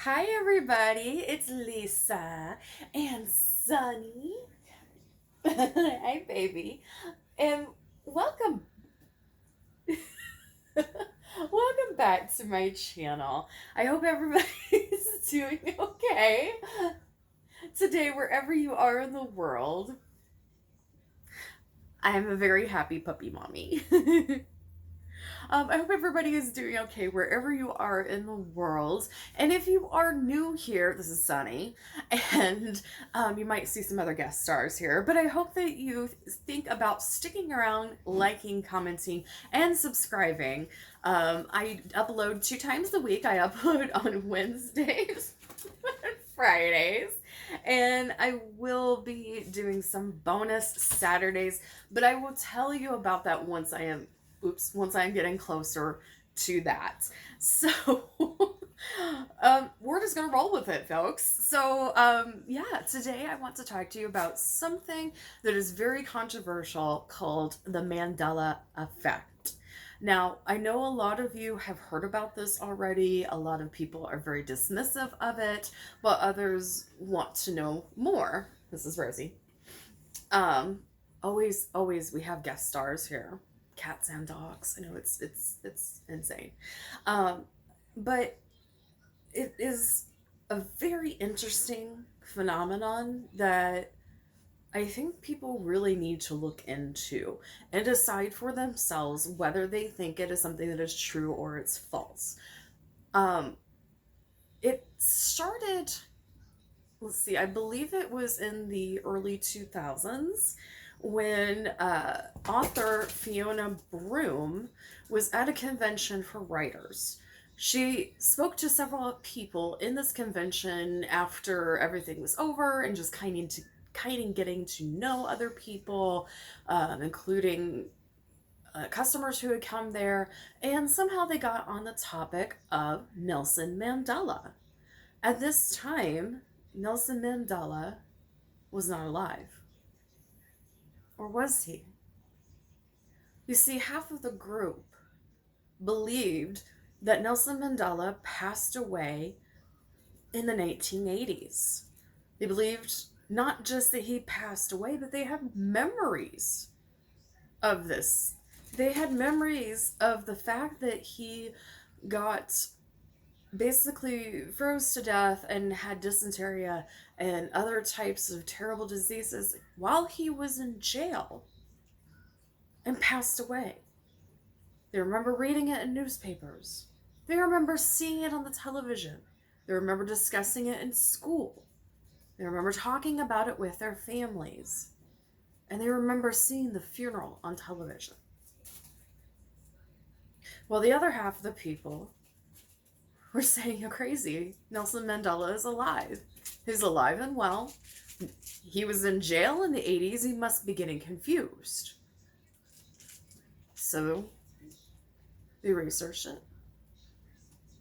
Hi, everybody. It's Lisa and Sunny. Hi, baby. And welcome. Welcome back to my channel. I hope everybody's doing okay. Today, wherever you are in the world, I am a very happy puppy mommy. I hope everybody is doing okay wherever you are in the world. And if you are new here, this is Sunny, and you might see some other guest stars here. But I hope that you think about sticking around, liking, commenting, and subscribing. I upload 2 times a week. I upload on Wednesdays and Fridays. And I will be doing some bonus Saturdays, but I will tell you about that once I'm getting closer to that. So we're just gonna roll with it, folks. So yeah, today I want to talk to you about something that is very controversial called the Mandela Effect. Now, I know a lot of you have heard about this already. A lot of people are very dismissive of it, but others want to know more. This is Rosie. Um, always we have guest stars here, cats and dogs. I know it's insane, um, but it is a very interesting phenomenon that I think people really need to look into and decide for themselves whether they think it is something that is true or it's false. Um, it started, let's see, I believe it was in the early 2000s when author Fiona Broome was at a convention for writers. She spoke to several people in this convention after everything was over and just kind of getting to know other people, including customers who had come there, and somehow they got on the topic of Nelson Mandela. At this time, Nelson Mandela was not alive. Or was he? You see, half of the group believed that Nelson Mandela passed away in the 1980s. They believed not just that he passed away, but they had memories of this. They had memories of the fact that he got basically froze to death and had dysentery and other types of terrible diseases while he was in jail and passed away. They remember reading it in newspapers. They remember seeing it on the television. They remember discussing it in school. They remember talking about it with their families. And they remember seeing the funeral on television. Well, the other half of the people were saying, "You're crazy. Nelson Mandela is alive. He's alive and well. He was in jail in the 80s. He must be getting confused." So they researched it.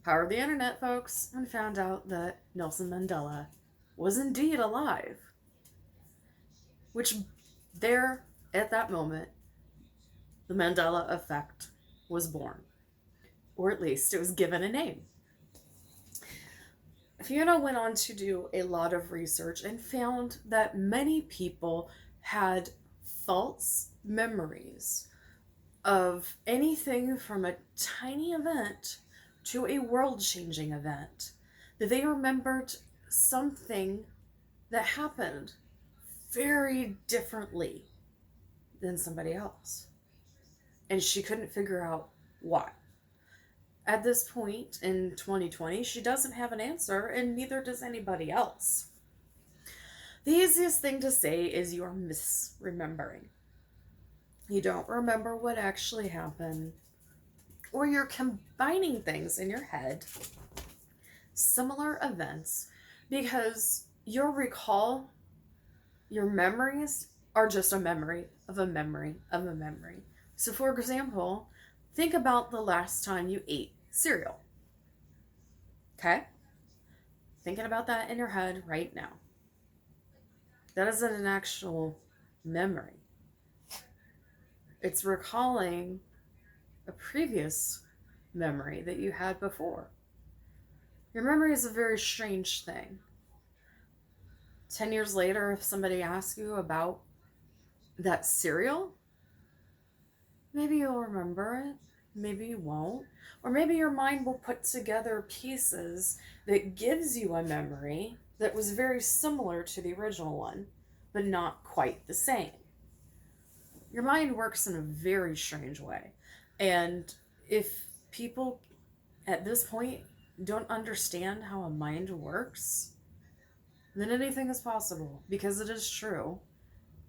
Power of the internet, folks, and found out that Nelson Mandela was indeed alive. Which, there, at that moment, the Mandela Effect was born. Or at least it was given a name. Fiona went on to do a lot of research and found that many people had false memories of anything from a tiny event to a world changing event. That they remembered something that happened very differently than somebody else. And she couldn't figure out why. At this point in 2020, she doesn't have an answer, and neither does anybody else. The easiest thing to say is you're misremembering. You don't remember what actually happened, or you're combining things in your head, similar events, because your recall, your memories are just a memory of a memory of a memory. So, for example, think about the last time you ate cereal. Okay? Thinking about that in your head right now. That isn't an actual memory. It's recalling a previous memory that you had before. Your memory is a very strange thing. 10 years later, if somebody asks you about that cereal, maybe you'll remember it, maybe you won't. Or maybe your mind will put together pieces that gives you a memory that was very similar to the original one, but not quite the same. Your mind works in a very strange way. And if people at this point don't understand how a mind works, then anything is possible, because it is true.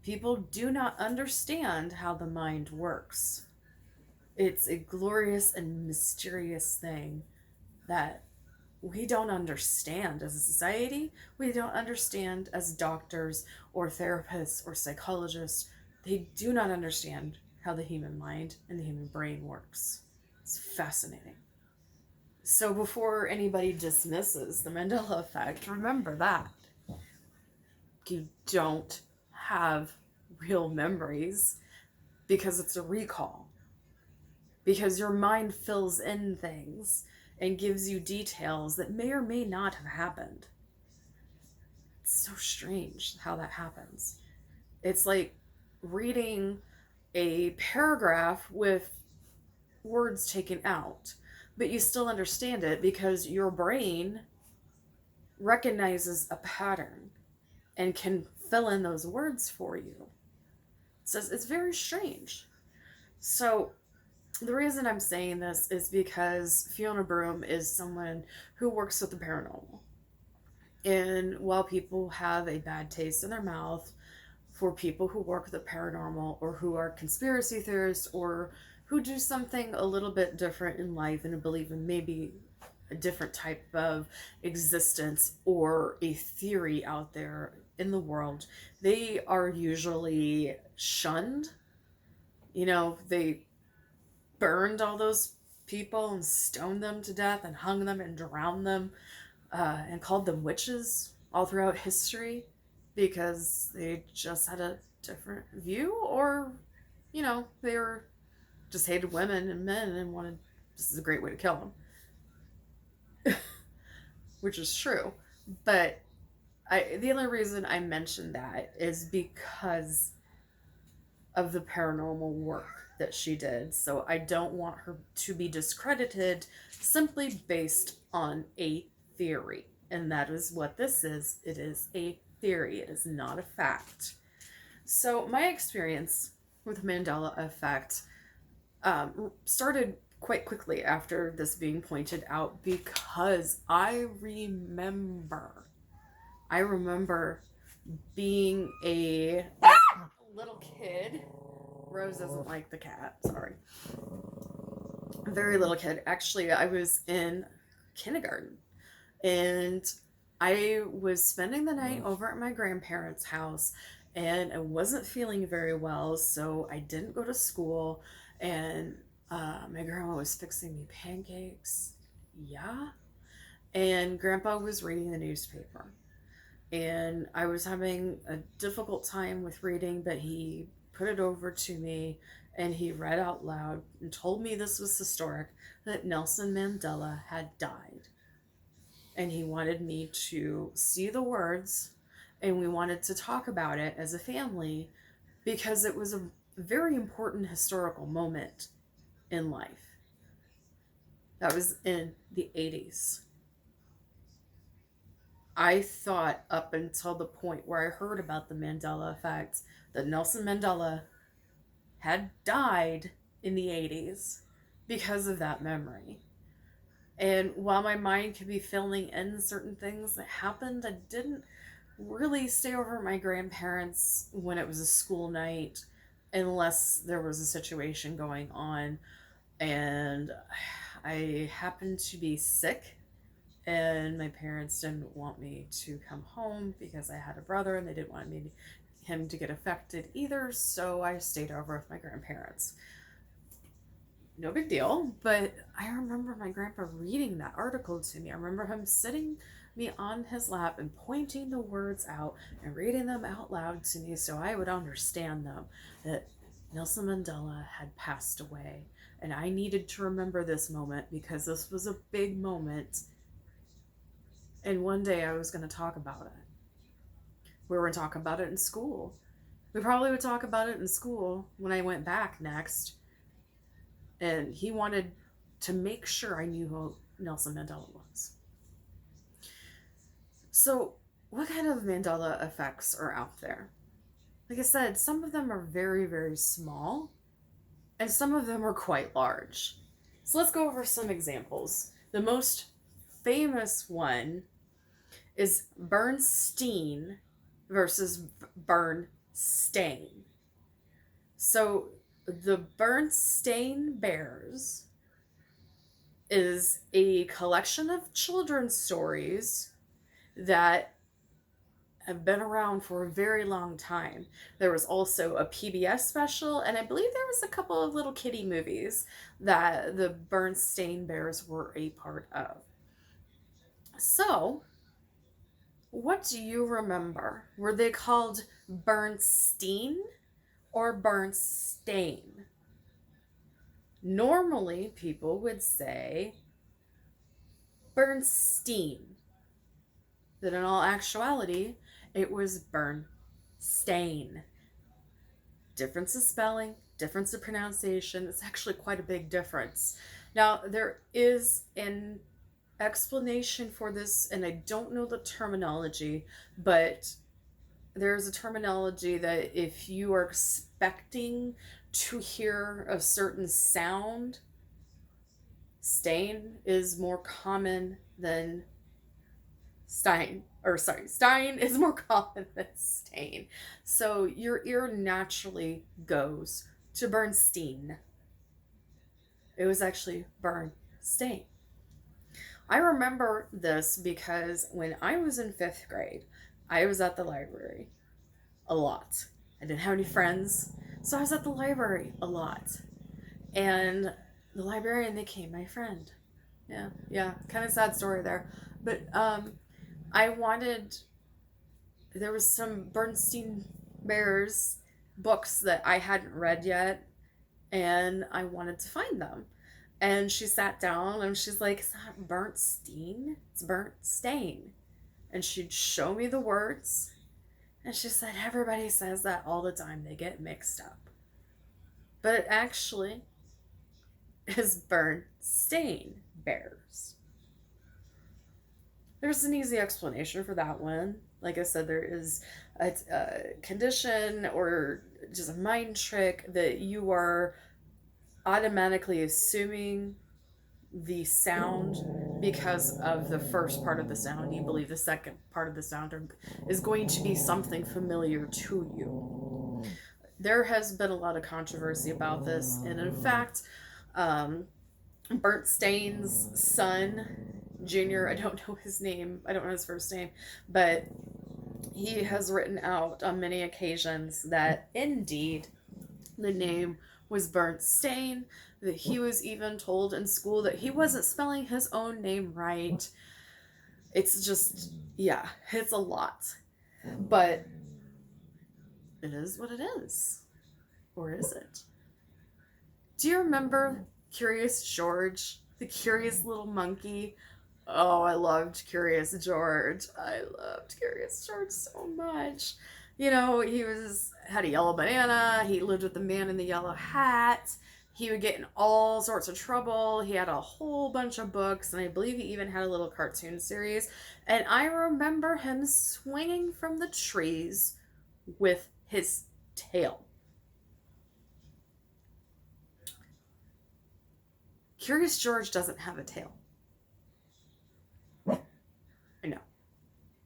People do not understand how the mind works. It's a glorious and mysterious thing that we don't understand as a society. We don't understand as doctors or therapists or psychologists. They do not understand how the human mind and the human brain works. It's fascinating. So before anybody dismisses the Mandela effect, remember that you don't have real memories because it's a recall. Because your mind fills in things and gives you details that may or may not have happened. It's so strange how that happens. It's like reading a paragraph with words taken out, but you still understand it because your brain recognizes a pattern and can fill in those words for you. It's very strange. So the reason I'm saying this is because Fiona Broome is someone who works with the paranormal. And while people have a bad taste in their mouth for people who work with the paranormal or who are conspiracy theorists or who do something a little bit different in life and believe in maybe a different type of existence or a theory out there in the world, they are usually shunned. They burned all those people and stoned them to death and hung them and drowned them and called them witches all throughout history because they just had a different view, or they were just hated women and men and wanted, this is a great way to kill them. Which is true. But the only reason I mentioned that is because of the paranormal work that she did. So I don't want her to be discredited simply based on a theory. And that is what this is. It is a theory. It is not a fact. So my experience with Mandela Effect started quite quickly after this being pointed out, because I remember being a little kid. Rose doesn't like the cat, sorry. A very little kid. Actually, I was in kindergarten and I was spending the night over at my grandparents' house, and I wasn't feeling very well, so I didn't go to school. And my grandma was fixing me pancakes. Yeah. And grandpa was reading the newspaper. And I was having a difficult time with reading, but he put it over to me and he read out loud and told me this was historic, that Nelson Mandela had died. And he wanted me to see the words, and we wanted to talk about it as a family because it was a very important historical moment in life. That was in the 80s. I thought up until the point where I heard about the Mandela effect that Nelson Mandela had died in the 80s because of that memory. And while my mind could be filling in certain things that happened, I didn't really stay over at my grandparents when it was a school night unless there was a situation going on. And I happened to be sick, and my parents didn't want me to come home because I had a brother and they didn't want him to get affected either, so I stayed over with my grandparents. No big deal, but I remember my grandpa reading that article to me. I remember him sitting me on his lap and pointing the words out and reading them out loud to me so I would understand them, that Nelson Mandela had passed away. And I needed to remember this moment because this was a big moment And one day I was going to talk about it. We were going to talk about it in school. We probably would talk about it in school when I went back next. And he wanted to make sure I knew who Nelson Mandela was. So, what kind of Mandela effects are out there? Like I said, some of them are very, very small, and some of them are quite large. So, let's go over some examples. The most famous one is Bernstein versus Bernstein. So, the Bernstein Bears is a collection of children's stories that have been around for a very long time. There was also a PBS special, and I believe there was a couple of little kiddie movies that the Bernstein Bears were a part of. So, what do you remember? Were they called Bernstein or Bernstein? Normally, people would say Bernstein, but in all actuality, it was Bernstein. Difference of spelling, difference of pronunciation. It's actually quite a big difference. Now, there is an explanation for this, and I don't know the terminology, but there's a terminology that if you are expecting to hear a certain sound, stain is more common than Stein, or sorry, Stein is more common than stain. So your ear naturally goes to Bernstein. It was actually Bernstein. I remember this because when I was in 5th grade, I was at the library a lot. I didn't have any friends, so I was at the library a lot. And the librarian became my friend. Yeah, kind of sad story there. But I wanted, there was some Bernstein Bears books that I hadn't read yet, and I wanted to find them. And she sat down and she's like, "It's not Bernstein, it's Bernstein." And she'd show me the words, and she said, "Everybody says that all the time, they get mixed up. But it actually is Bernstein Bears." There's an easy explanation for that one. Like I said, there is a condition or just a mind trick that you are automatically assuming the sound because of the first part of the sound. You believe the second part of the sound is going to be something familiar to you. There has been a lot of controversy about this, and in fact, Bernstein's son, Junior, I don't know his name, I don't know his first name, but he has written out on many occasions that indeed the name was Bernstein, that he was even told in school that he wasn't spelling his own name right. It's just, yeah, it's a lot. But it is what it is. Or is it? Do you remember Curious George, the curious little monkey? Oh, I loved Curious George. I loved Curious George so much. You know, he had a yellow banana. He lived with the man in the yellow hat. He would get in all sorts of trouble. He had a whole bunch of books, and I believe he even had a little cartoon series. And I remember him swinging from the trees with his tail. Curious George doesn't have a tail.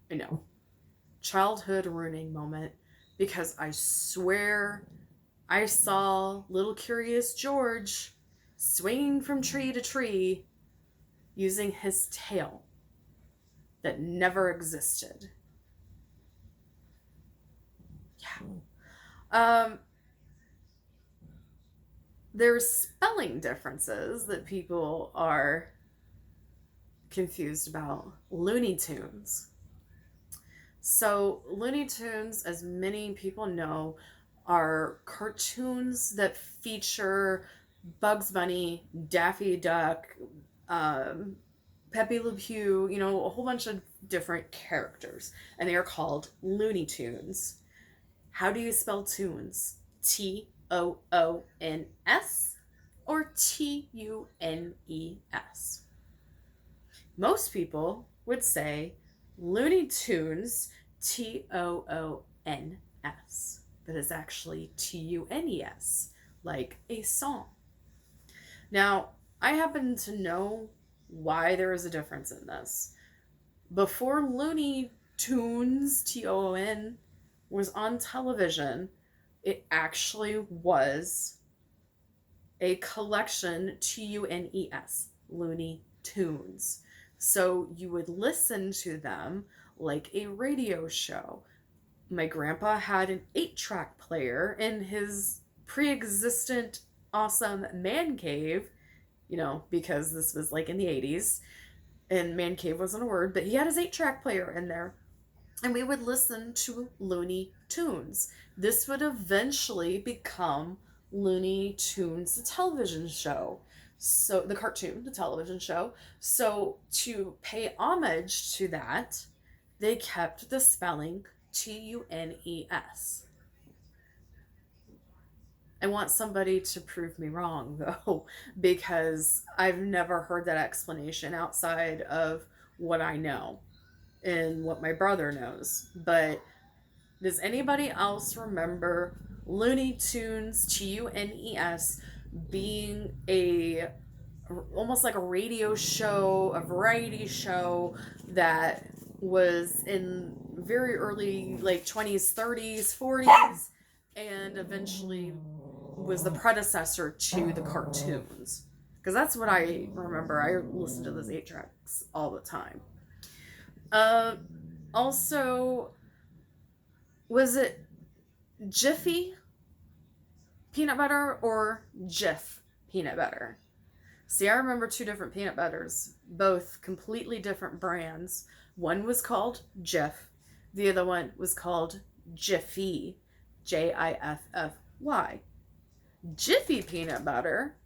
I know. Childhood ruining moment, because I swear I saw little Curious George swinging from tree to tree using his tail that never existed. Yeah. There's spelling differences that people are confused about. Looney Tunes. So, Looney Tunes, as many people know, are cartoons that feature Bugs Bunny, Daffy Duck, Pepe Le Pew, you know, a whole bunch of different characters. And they are called Looney Tunes. How do you spell tunes? Toons or Tunes? Most people would say Looney Tunes, Toons, but it's actually Tunes, like a song. Now, I happen to know why there is a difference in this. Before Looney Tunes, Toon, was on television, it actually was a collection, Tunes, Looney Tunes. So you would listen to them like a radio show. My grandpa had an 8-track player in his pre-existent awesome man cave, you know, because this was like in the 80s and man cave wasn't a word, but he had his 8-track player in there. And we would listen to Looney Tunes. This would eventually become Looney Tunes, the television show. So, the cartoon, the television show. So, to pay homage to that, they kept the spelling Tunes. I want somebody to prove me wrong, though, because I've never heard that explanation outside of what I know and what my brother knows. But does anybody else remember Looney Tunes, Tunes, being a almost like a radio show, a variety show that was in very early like 20s, 30s, 40s, and eventually was the predecessor to the cartoons? Because that's what I remember. I listened to those 8-tracks all the time. Also, was it Jiffy peanut butter or Jif peanut butter? See, I remember 2 different peanut butters, both completely different brands. One was called Jif, the other one was called Jiffy, Jiffy. Jiffy peanut butter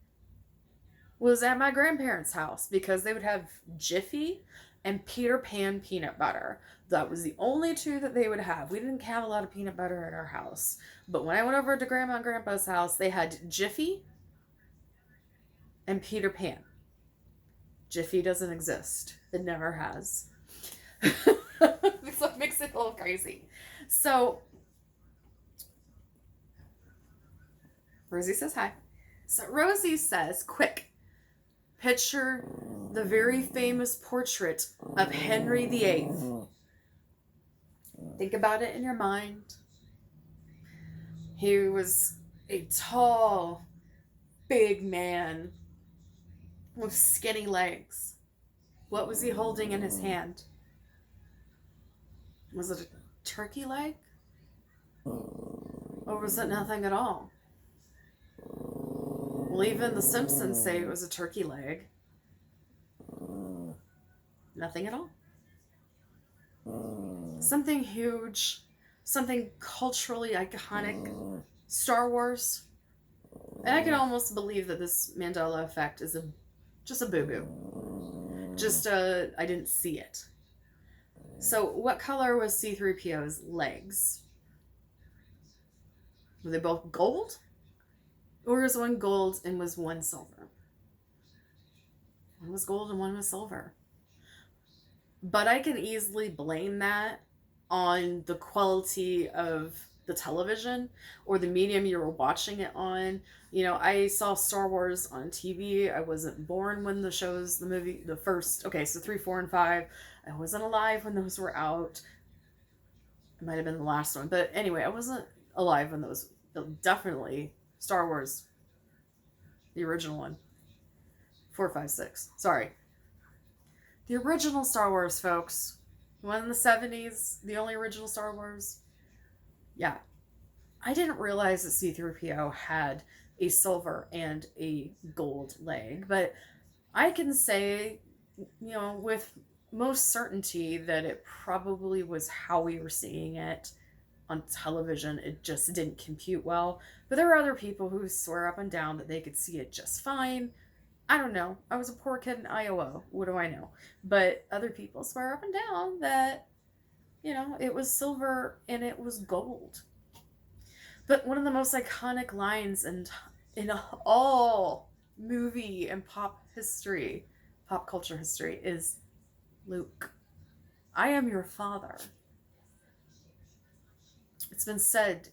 was at my grandparents' house because they would have Jiffy and Peter Pan peanut butter. That was the only 2 that they would have. We didn't have a lot of peanut butter at our house. But when I went over to Grandma and Grandpa's house, they had Jiffy and Peter Pan. Jiffy doesn't exist. It never has. So it makes it a little crazy. So, Rosie says hi. So Rosie says, quick, picture the very famous portrait of Henry VIII. Think about it in your mind. He was a tall, big man with skinny legs. What was he holding in his hand? Was it a turkey leg? Or was it nothing at all? Well, even the Simpsons say it was a turkey leg. Nothing at all. Something huge, something culturally iconic, Star Wars. And I can almost believe that this Mandela Effect is just a boo-boo. I didn't see it. So what color was C-3PO's legs? Were they both gold? Or was one gold and was one silver? One was gold and one was silver. But I can easily blame that on the quality of the television or the medium you were watching it on. You know, I saw Star Wars on TV. I wasn't born when the first, okay, so 3, 4, and 5. I wasn't alive when those were out. It might have been the last one. But anyway, I wasn't alive when those, definitely Star Wars, the original one. 4, 5, 6. Sorry. The original Star Wars, folks. The one in the 70s, the only original Star Wars. Yeah. I didn't realize that C-3PO had a silver and a gold leg, but I can say, you know, with most certainty that it probably was how we were seeing it on television. It just didn't compute well. But there are other people who swear up and down that they could see it just fine. I don't know. I was a poor kid in Iowa. What do I know? But other people swear up and down that, it was silver and it was gold. But one of the most iconic lines in all movie and pop culture history, is Luke, I am your father. It's been said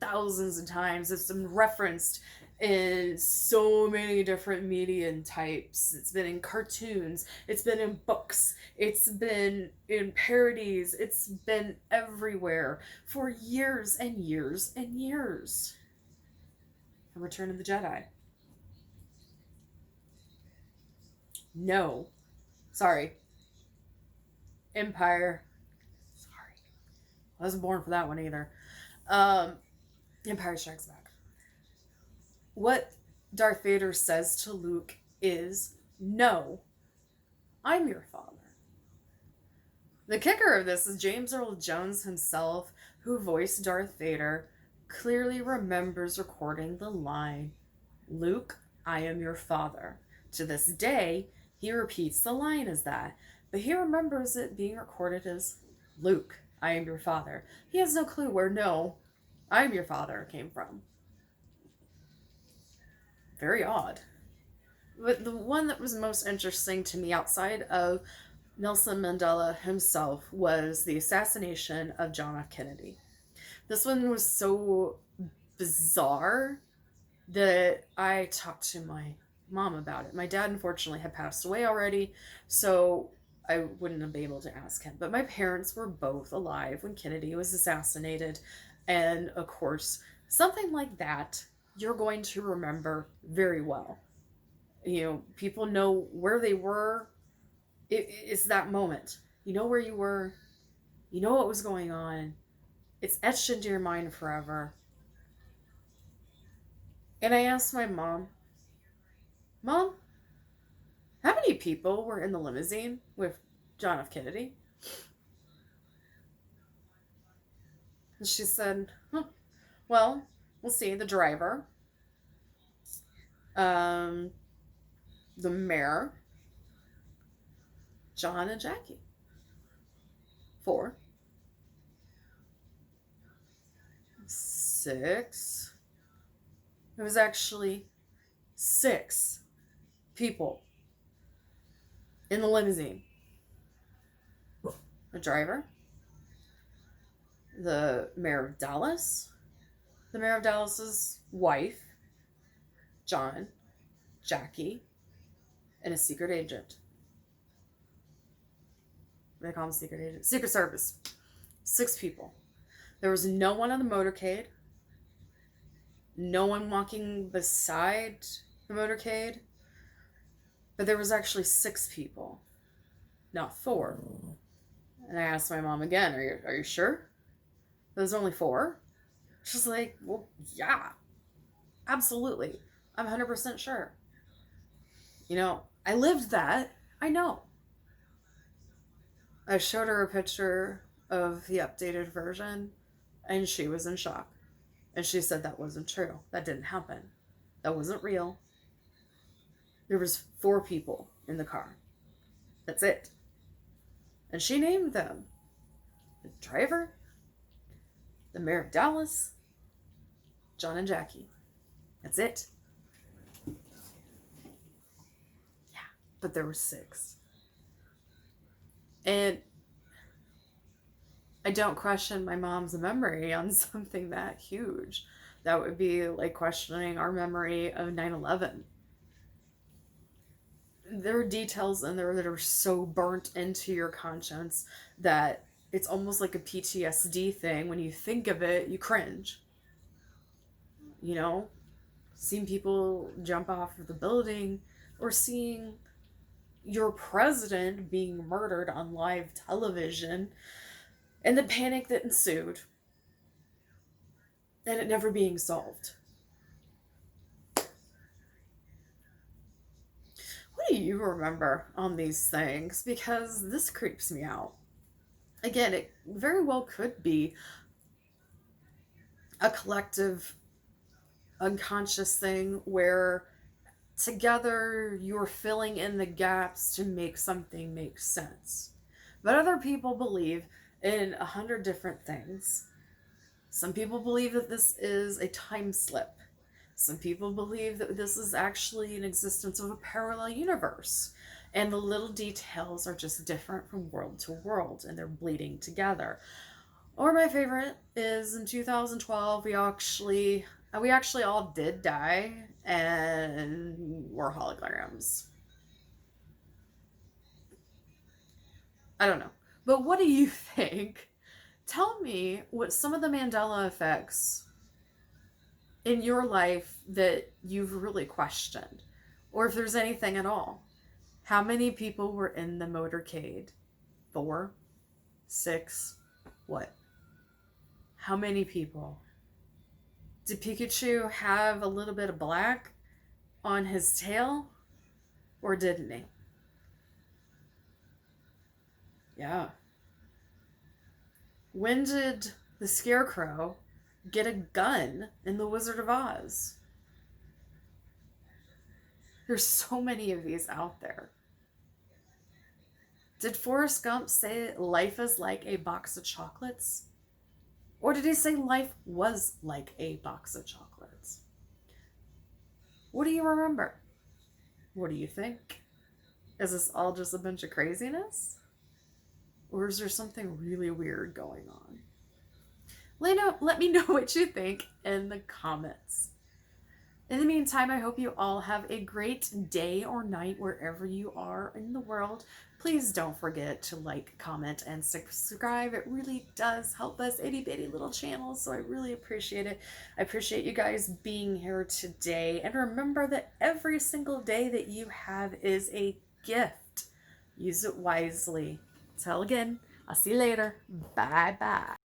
thousands of times. It's been referenced in so many different media types. It's been in cartoons, it's been in books, it's been in parodies, it's been everywhere for years and years and years. The Return of the Jedi. No. Sorry. Empire. Sorry. I wasn't born for that one either. Um, Empire Strikes Back. What Darth Vader says to Luke is, no, I'm your father. The kicker of this is James Earl Jones himself, who voiced Darth Vader, clearly remembers recording the line, Luke, I am your father. To this day, he repeats the line as that, but he remembers it being recorded as, Luke, I am your father. He has no clue where no, I am your father came from. Very odd. But the one that was most interesting to me outside of Nelson Mandela himself was the assassination of John F. Kennedy. This one was so bizarre that I talked to my mom about it. My dad, unfortunately, had passed away already, so I wouldn't have been able to ask him. But my parents were both alive when Kennedy was assassinated. And of course, something like that, you're going to remember very well. People know where they were. It's that moment. You know where you were. You know what was going on. It's etched into your mind forever. And I asked my mom, Mom, how many people were in the limousine with John F. Kennedy? And she said, well, we'll see. The driver, the mayor, John and Jackie. 4. 6. It was actually 6 people in the limousine. The driver, the mayor of Dallas, the mayor of Dallas's wife, John, Jackie, and a secret agent. What do they call him? Secret agent? Secret Service. 6 people. There was no one on the motorcade. No one walking beside the motorcade. But there was actually 6 people, not 4. And I asked my mom again, are you sure? There's only 4? She's like, well, yeah, absolutely. I'm 100% sure. I lived that. I know. I showed her a picture of the updated version, and she was in shock. And she said that wasn't true. That didn't happen. That wasn't real. There was 4 people in the car. That's it. And she named them. The driver, the mayor of Dallas, John and Jackie. That's it. Yeah, but there were 6. And I don't question my mom's memory on something that huge. That would be like questioning our memory of 9/11. There are details in there that are so burnt into your conscience that it's almost like a PTSD thing. When you think of it, you cringe. Seeing people jump off of the building, or seeing your president being murdered on live television, and the panic that ensued, and it never being solved. What do you remember on these things? Because this creeps me out. Again, it very well could be a collective unconscious thing where Together, you're filling in the gaps to make something make sense. But other people believe in 100 different things. Some people believe that this is a time slip. Some people believe that this is actually an existence of a parallel universe. And the little details are just different from world to world and they're bleeding together. Or my favorite is in 2012 we actually all did die and we're holograms. I don't know. But what do you think? Tell me what some of the Mandela effects in your life that you've really questioned, or if there's anything at all. How many people were in the motorcade? Four? Six? What? How many people? Did Pikachu have a little bit of black on his tail, or didn't he? Yeah. When did the Scarecrow get a gun in The Wizard of Oz? There's so many of these out there. Did Forrest Gump say life is like a box of chocolates? Or did he say life was like a box of chocolates? What do you remember? What do you think? Is this all just a bunch of craziness? Or is there something really weird going on? Let me know what you think in the comments. In the meantime, I hope you all have a great day or night wherever you are in the world. Please don't forget to like, comment, and subscribe. It really does help us, itty bitty little channel, so I really appreciate it. I appreciate you guys being here today. And remember that every single day that you have is a gift. Use it wisely. Till again, I'll see you later. Bye-bye.